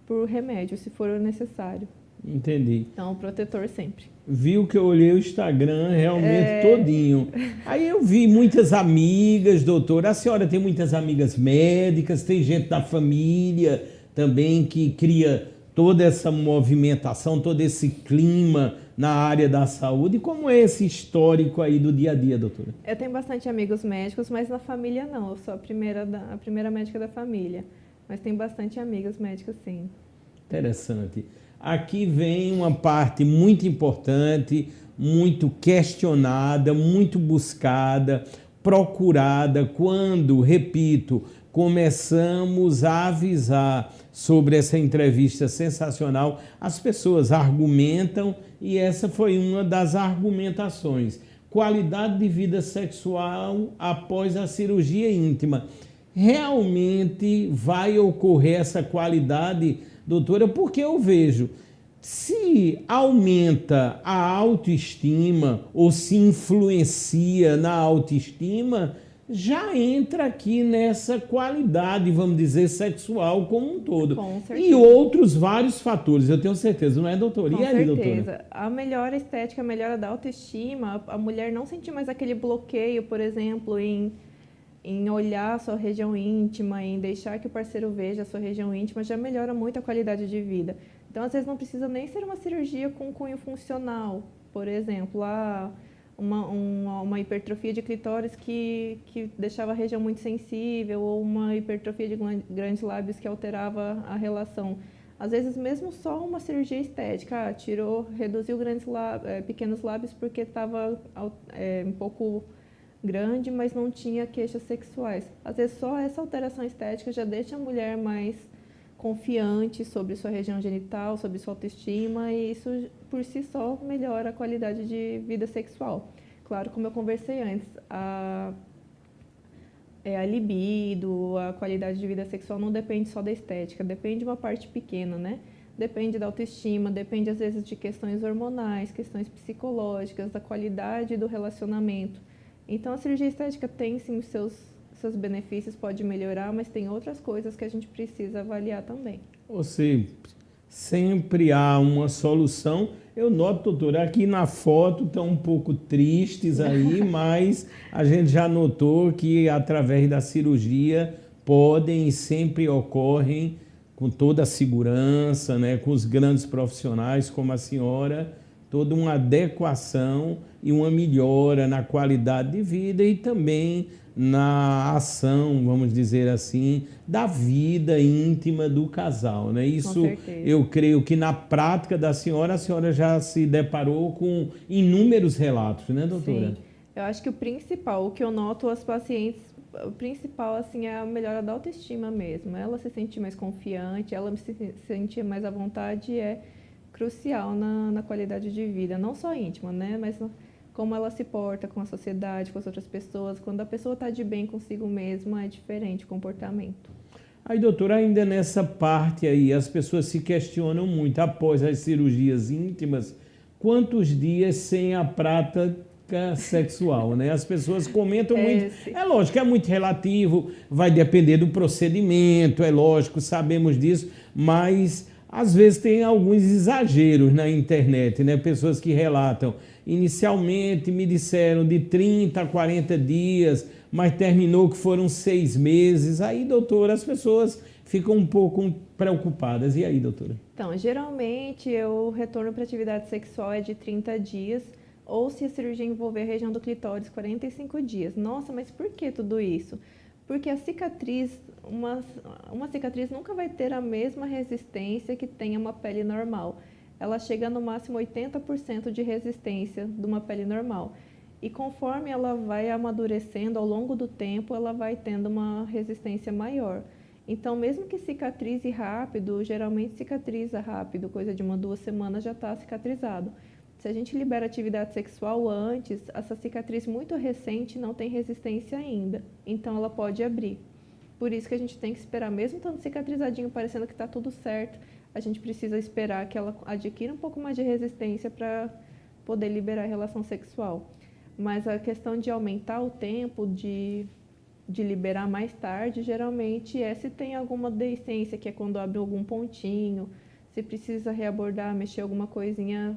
por remédio, se for necessário. Entendi. Então, o protetor sempre. Viu que eu olhei o Instagram realmente todinho. Aí eu vi muitas amigas, doutora. A senhora tem muitas amigas médicas, tem gente da família também que cria toda essa movimentação, todo esse clima na área da saúde. Como é esse histórico aí do dia a dia, doutora? Eu tenho bastante amigos médicos, mas na família não. Eu sou a primeira médica da família. Mas tem bastante amigas médicas, sim. Interessante. Aqui vem uma parte muito importante, muito questionada, muito buscada, procurada, quando, repito, começamos a avisar sobre essa entrevista sensacional, as pessoas argumentam e essa foi uma das argumentações. Qualidade de vida sexual após a cirurgia íntima. Realmente vai ocorrer essa qualidade, doutora? Porque eu vejo, se aumenta a autoestima ou se influencia na autoestima, já entra aqui nessa qualidade, vamos dizer, sexual como um todo. Com certeza. E outros vários fatores, eu tenho certeza, não é, doutora? Com e aí, certeza. Doutora? A melhora estética, a melhora da autoestima, a mulher não sentir mais aquele bloqueio, por exemplo, em olhar a sua região íntima, em deixar que o parceiro veja a sua região íntima, já melhora muito a qualidade de vida. Então, às vezes, não precisa nem ser uma cirurgia com cunho funcional. Por exemplo, uma hipertrofia de clitóris que deixava a região muito sensível, ou uma hipertrofia de grandes lábios que alterava a relação. Às vezes, mesmo só uma cirurgia estética, reduziu pequenos lábios porque estava um pouco grande, mas não tinha queixas sexuais. Às vezes, só essa alteração estética já deixa a mulher mais confiante sobre sua região genital, sobre sua autoestima, e isso, por si só, melhora a qualidade de vida sexual. Claro, como eu conversei antes, a libido, a qualidade de vida sexual não depende só da estética, depende de uma parte pequena, né? Depende da autoestima, depende, às vezes, de questões hormonais, questões psicológicas, da qualidade do relacionamento. Então, a cirurgia estética tem, sim, os seus benefícios, pode melhorar, mas tem outras coisas que a gente precisa avaliar também. Sempre há uma solução. Eu noto, doutora, aqui na foto estão um pouco tristes aí, mas a gente já notou que através da cirurgia podem e sempre ocorrem com toda a segurança, né, com os grandes profissionais como a senhora, toda uma adequação e uma melhora na qualidade de vida e também na ação, vamos dizer assim, da vida íntima do casal, né? Isso eu creio que na prática da senhora, a senhora já se deparou com inúmeros relatos, né, doutora? Sim. Eu acho que o principal, o que eu noto as pacientes, o principal assim é a melhora da autoestima mesmo. Ela se sentir mais confiante, ela se sentir mais à vontade é crucial na qualidade de vida, não só íntima, né? Mas como ela se porta com a sociedade, com as outras pessoas. Quando a pessoa está de bem consigo mesma, é diferente o comportamento. Aí, doutora, ainda nessa parte aí, as pessoas se questionam muito após as cirurgias íntimas, quantos dias sem a prática sexual, né? As pessoas comentam muito. É lógico, é muito relativo, vai depender do procedimento, é lógico, sabemos disso, mas às vezes tem alguns exageros na internet, né? Pessoas que relatam. Inicialmente me disseram de 30 a 40 dias, mas terminou que foram 6 meses. Aí, doutora, as pessoas ficam um pouco preocupadas. E aí, doutora? Então, geralmente, o retorno para atividade sexual é de 30 dias, ou se a cirurgia envolver a região do clitóris, 45 dias. Nossa, mas por que tudo isso? Porque a cicatriz, uma cicatriz nunca vai ter a mesma resistência que tem uma pele normal. Ela chega no máximo 80% de resistência de uma pele normal. E conforme ela vai amadurecendo ao longo do tempo, ela vai tendo uma resistência maior. Então, mesmo que cicatrize rápido, geralmente cicatriza rápido, coisa de 2 semanas já está cicatrizado. Se a gente libera atividade sexual antes, essa cicatriz muito recente não tem resistência ainda, então ela pode abrir. Por isso que a gente tem que esperar, mesmo estando cicatrizadinho, parecendo que está tudo certo, a gente precisa esperar que ela adquira um pouco mais de resistência para poder liberar a relação sexual. Mas a questão de aumentar o tempo, de liberar mais tarde, geralmente é se tem alguma deiscência, que é quando abre algum pontinho, se precisa reabordar, mexer alguma coisinha,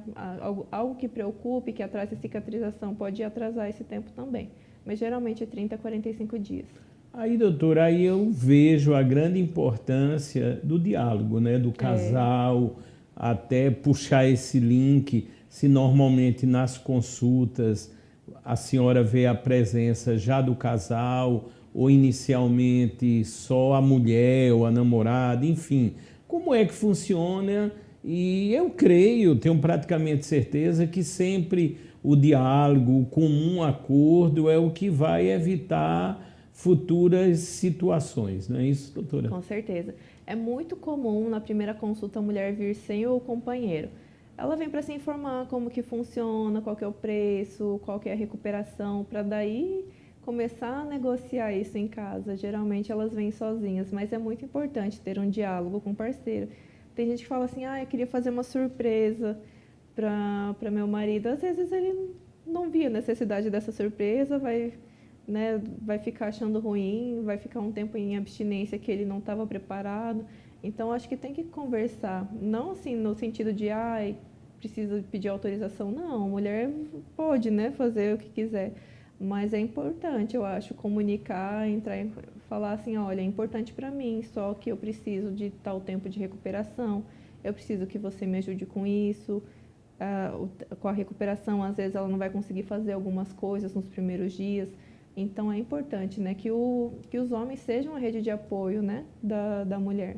algo que preocupe, que atrase a cicatrização, pode atrasar esse tempo também. Mas geralmente é 30 a 45 dias. Aí, doutora, aí eu vejo a grande importância do diálogo, né? Do casal, até puxar esse link, se normalmente nas consultas a senhora vê a presença já do casal, ou inicialmente só a mulher ou a namorada, enfim. Como é que funciona? E eu creio, tenho praticamente certeza que sempre o diálogo, o comum acordo é o que vai evitar futuras situações, não é isso, doutora? Com certeza. É muito comum na primeira consulta a mulher vir sem o companheiro. Ela vem para se informar como que funciona, qual que é o preço, qual que é a recuperação, para daí começar a negociar isso em casa. Geralmente elas vêm sozinhas, mas é muito importante ter um diálogo com o parceiro. Tem gente que fala assim, eu queria fazer uma surpresa para meu marido. Às vezes ele não via necessidade dessa surpresa, vai ficar achando ruim, vai ficar um tempo em abstinência que ele não estava preparado. Então, acho que tem que conversar, não assim no sentido de, precisa pedir autorização. Não, a mulher pode, fazer o que quiser. Mas é importante, eu acho, comunicar, falar assim, olha, é importante para mim, só que eu preciso de tal tempo de recuperação, eu preciso que você me ajude com isso. Com a recuperação, às vezes ela não vai conseguir fazer algumas coisas nos primeiros dias. Então, é importante, que os homens sejam a rede de apoio, da mulher.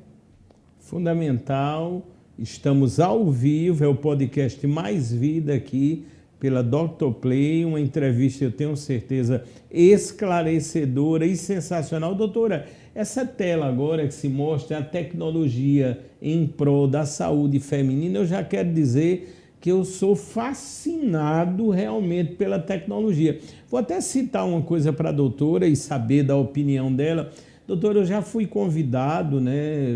Fundamental. Estamos ao vivo, é o podcast Mais Vida aqui pela Dr. Play, uma entrevista, eu tenho certeza, esclarecedora e sensacional. Doutora, essa tela agora que se mostra a tecnologia em prol da saúde feminina, eu já quero dizer que eu sou fascinado realmente pela tecnologia. Vou até citar uma coisa para a doutora e saber da opinião dela. Doutora, eu já fui convidado,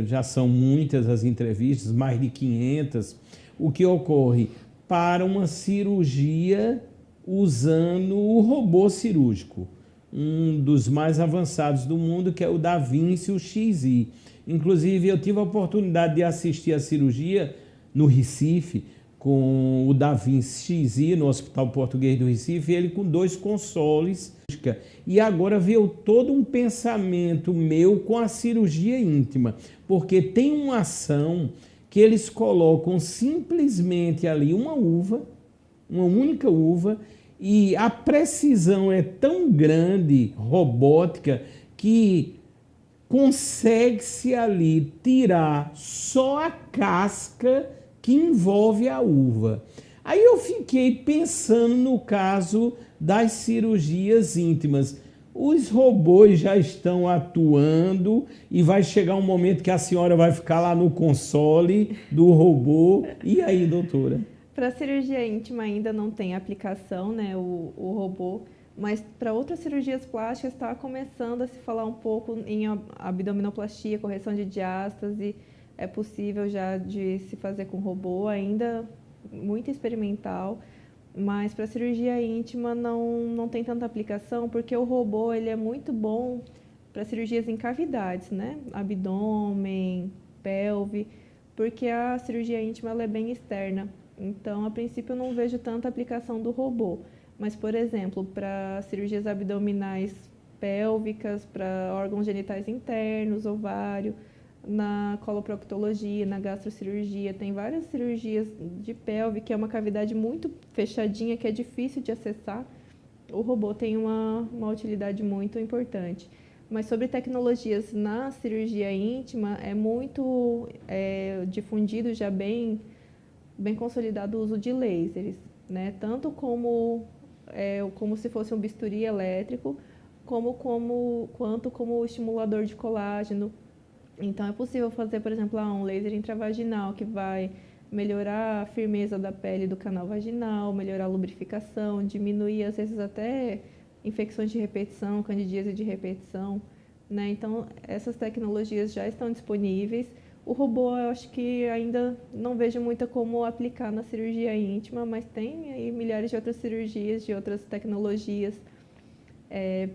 já são muitas as entrevistas, mais de 500, o que ocorre para uma cirurgia usando o robô cirúrgico, um dos mais avançados do mundo, que é o Da Vinci, o XI. Inclusive, eu tive a oportunidade de assistir a cirurgia no Recife, com o Da Vinci XI, no Hospital Português do Recife, ele com 2 consoles. E agora veio todo um pensamento meu com a cirurgia íntima, porque tem uma ação que eles colocam simplesmente ali uma uva, uma única uva, E a precisão é tão grande, robótica, que consegue-se ali tirar só a casca que envolve a uva. Aí eu fiquei pensando no caso das cirurgias íntimas. Os robôs já estão atuando e vai chegar um momento que a senhora vai ficar lá no console do robô. E aí, doutora? Para cirurgia íntima ainda não tem aplicação, né, o robô, mas para outras cirurgias plásticas está começando a se falar um pouco em abdominoplastia, correção de diástase, é possível já de se fazer com robô, ainda muito experimental, mas para cirurgia íntima não tem tanta aplicação, porque o robô ele é muito bom para cirurgias em cavidades, né, abdômen, pelve, porque a cirurgia íntima ela é bem externa. Então, a princípio, eu não vejo tanta aplicação do robô. Mas, por exemplo, para cirurgias abdominais pélvicas, para órgãos genitais internos, ovário, na coloproctologia, na gastrocirurgia, tem várias cirurgias de pelve, que é uma cavidade muito fechadinha, que é difícil de acessar. O robô tem uma utilidade muito importante. Mas sobre tecnologias na cirurgia íntima, é muito difundido já bem consolidado o uso de lasers, né? Tanto como se fosse um bisturi elétrico, quanto como estimulador de colágeno. Então, é possível fazer, por exemplo, um laser intravaginal que vai melhorar a firmeza da pele do canal vaginal, melhorar a lubrificação, diminuir, às vezes, até infecções de repetição, candidíase de repetição, né? Então, essas tecnologias já estão disponíveis. O robô, eu acho que ainda não vejo muito como aplicar na cirurgia íntima, mas tem aí milhares de outras cirurgias, de outras tecnologias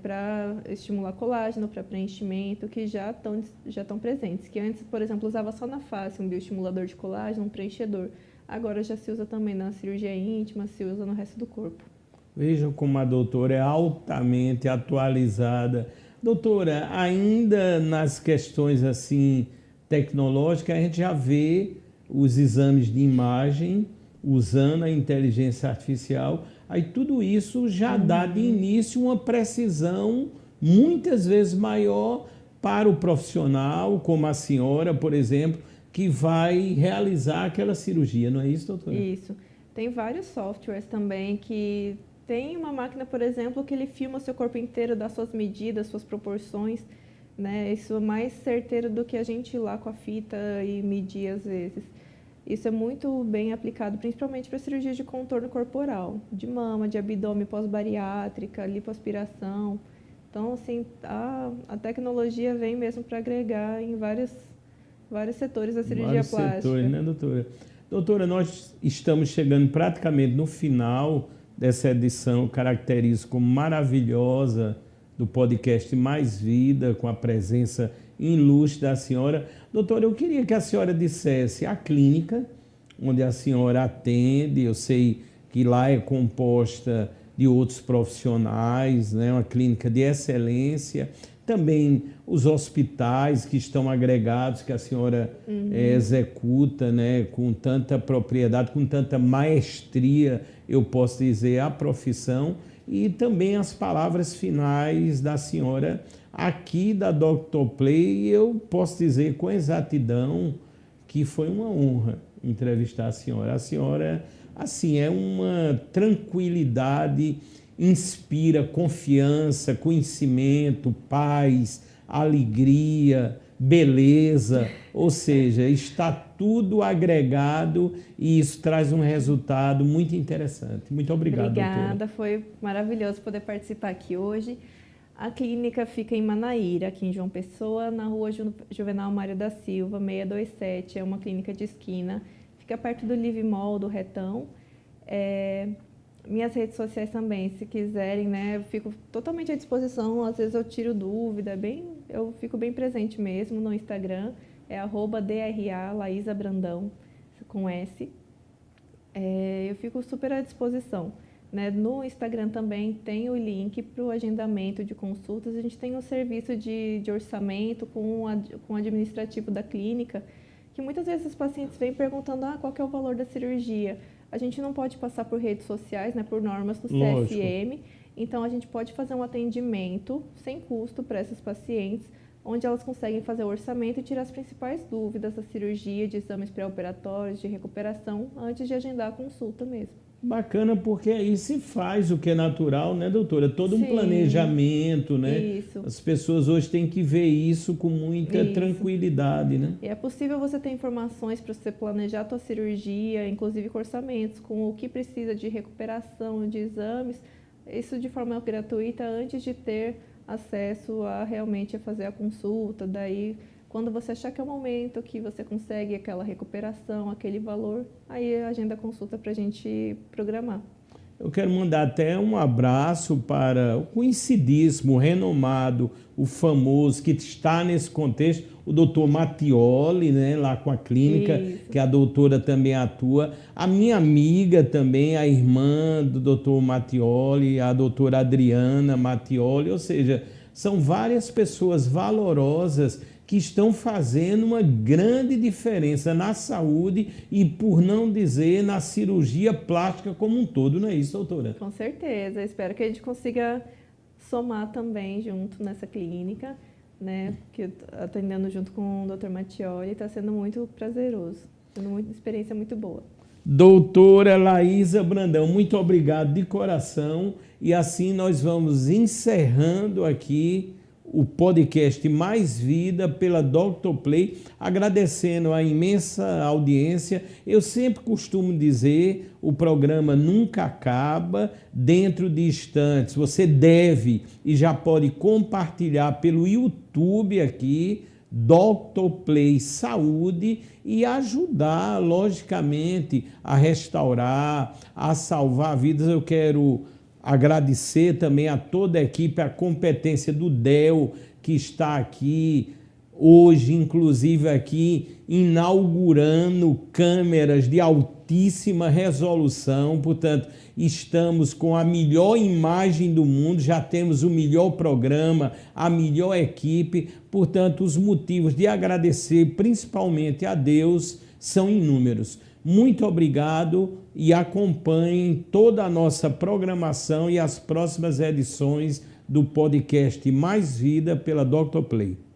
para estimular colágeno, para preenchimento, que já estão presentes. Que antes, por exemplo, usava só na face um bioestimulador de colágeno, um preenchedor. Agora já se usa também na cirurgia íntima, se usa no resto do corpo. Vejam como a doutora é altamente atualizada. Doutora, ainda nas questões assim tecnológicas, a gente já vê os exames de imagem usando a inteligência artificial. Aí tudo isso já dá de início uma precisão muitas vezes maior para o profissional, como a senhora, por exemplo, que vai realizar aquela cirurgia, não é isso, doutora? Isso. Tem vários softwares também que tem uma máquina, por exemplo, que ele filma o seu corpo inteiro, dá suas medidas, suas proporções, né? Isso é mais certeiro do que a gente ir lá com a fita e medir às vezes. Isso é muito bem aplicado, principalmente para cirurgias de contorno corporal, de mama, de abdômen pós-bariátrica, lipoaspiração. Então, assim, a tecnologia vem mesmo para agregar em vários setores da cirurgia plástica. Vários setores, né, doutora? Doutora, nós estamos chegando praticamente no final dessa edição, eu caracterizo como maravilhosa, do podcast Mais Vida, com a presença ilustre da senhora. Doutora, eu queria que a senhora dissesse a clínica onde a senhora atende. Eu sei que lá é composta de outros profissionais, né? Uma clínica de excelência. Também os hospitais que estão agregados, que a senhora executa, né? Com tanta propriedade, com tanta maestria, eu posso dizer, a profissão. E também as palavras finais da senhora aqui da Dr. Play. Eu posso dizer com exatidão que foi uma honra entrevistar a senhora. A senhora, assim, é uma tranquilidade, inspira confiança, conhecimento, paz, alegria, beleza, ou seja, está tudo agregado e isso traz um resultado muito interessante. Muito obrigado, Obrigada, doutora. foi maravilhoso poder participar aqui hoje. A clínica fica em Manaíra, aqui em João Pessoa, na rua Juvenal Mário da Silva, 627, é uma clínica de esquina, fica perto do Live Mall, do Retão. Minhas redes sociais também, se quiserem, né, eu fico totalmente à disposição, às vezes eu tiro dúvida, eu fico bem presente mesmo no Instagram, é @DRA Laísa Brandão, com S. Eu fico super à disposição, né? No Instagram também tem o link para o agendamento de consultas, a gente tem um serviço de orçamento com o administrativo da clínica, que muitas vezes os pacientes vêm perguntando qual que é o valor da cirurgia. A gente não pode passar por redes sociais, né, por normas do Lógico. CFM, então a gente pode fazer um atendimento sem custo para essas pacientes, onde elas conseguem fazer o orçamento e tirar as principais dúvidas da cirurgia, de exames pré-operatórios, de recuperação, antes de agendar a consulta mesmo. Bacana, porque aí se faz o que é natural, né, doutora? Todo um Sim. planejamento, né? Isso. As pessoas hoje têm que ver isso com muita tranquilidade, né? E é possível você ter informações para você planejar a tua cirurgia, inclusive com orçamentos, com o que precisa de recuperação, de exames, isso de forma gratuita antes de ter acesso a realmente fazer a consulta. Daí, quando você achar que é o momento que você consegue aquela recuperação, aquele valor, aí agenda a consulta para a gente programar. Eu quero mandar até um abraço para o conhecidíssimo, o renomado, o famoso, que está nesse contexto, o doutor Mattioli, né, lá com a clínica, Isso. que a doutora também atua. A minha amiga também, a irmã do doutor Mattioli, a doutora Adriana Mattioli, ou seja, são várias pessoas valorosas que estão fazendo uma grande diferença na saúde e, por não dizer, na cirurgia plástica como um todo, não é isso, doutora? Com certeza. Espero que a gente consiga somar também junto nessa clínica, né? Que atendendo junto com o Dr. Mattioli, está sendo muito prazeroso, sendo uma experiência muito boa. Doutora Laísa Brandão, muito obrigado de coração. E assim nós vamos encerrando aqui o podcast Mais Vida pela Dr. Play, agradecendo a imensa audiência. Eu sempre costumo dizer, o programa nunca acaba. Dentro de instantes, você deve e já pode compartilhar pelo YouTube aqui, Dr. Play Saúde, e ajudar, logicamente, a restaurar, a salvar vidas. Eu quero agradecer também a toda a equipe, a competência do DEL, que está aqui hoje, inclusive aqui, inaugurando câmeras de altíssima resolução. Portanto, estamos com a melhor imagem do mundo, já temos o melhor programa, a melhor equipe. Portanto, os motivos de agradecer, principalmente a Deus, são inúmeros. Muito obrigado e acompanhem toda a nossa programação e as próximas edições do podcast Mais Vida pela Dr. Play.